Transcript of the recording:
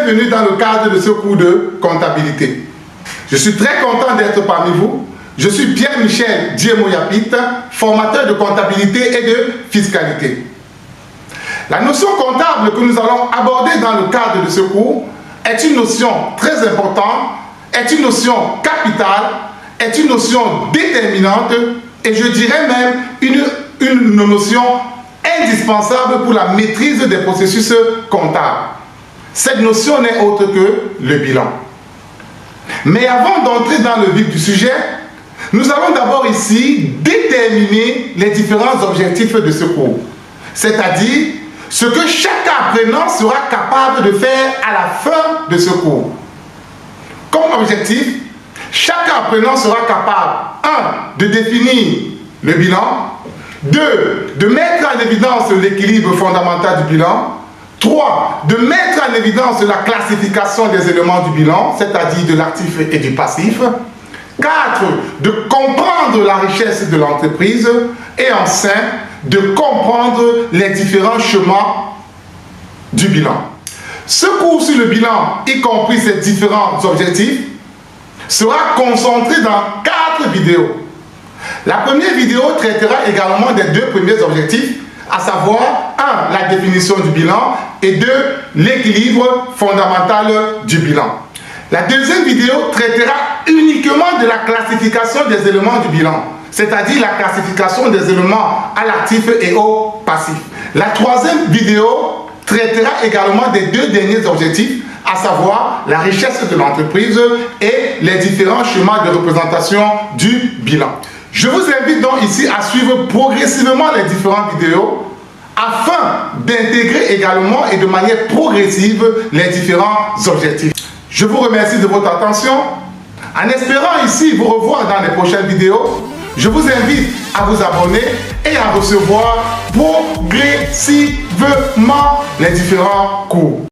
bienvenue dans le cadre de ce cours de comptabilité. Je suis très content d'être parmi vous. Je suis Pierre-Michel Diemoyapit, formateur de comptabilité et de fiscalité. La notion comptable que nous allons aborder dans le cadre de ce cours est une notion très importante, est une notion capitale, est une notion déterminante et je dirais même une notion indispensable pour la maîtrise des processus comptables. Cette notion n'est autre que le bilan. Mais avant d'entrer dans le vif du sujet, nous allons d'abord ici déterminer les différents objectifs de ce cours, c'est-à-dire ce que chaque apprenant sera capable de faire à la fin de ce cours. Comme objectif, chaque apprenant sera capable, 1. de définir le bilan, 2. de mettre en évidence l'équilibre fondamental du bilan, 3. de mettre en évidence la classification des éléments du bilan, c'est-à-dire de l'actif et du passif, 4. de comprendre la richesse de l'entreprise et enfin, de comprendre les différents chemins du bilan. Ce cours sur le bilan, y compris ses différents objectifs, sera concentré dans 4 vidéos. La première vidéo traitera également des 2 premiers objectifs, à savoir 1. la définition du bilan et 2. l'équilibre fondamental du bilan. La deuxième vidéo traitera uniquement de la classification des éléments du bilan, c'est-à-dire la classification des éléments à l'actif et au passif. La troisième vidéo traitera également des 2 derniers objectifs, à savoir la richesse de l'entreprise et les différents schémas de représentation du bilan. Je vous invite donc ici à suivre progressivement les différentes vidéos afin d'intégrer également et de manière progressive les différents objectifs. Je vous remercie de votre attention. En espérant ici vous revoir dans les prochaines vidéos, je vous invite à vous abonner et à recevoir progressivement les différents cours.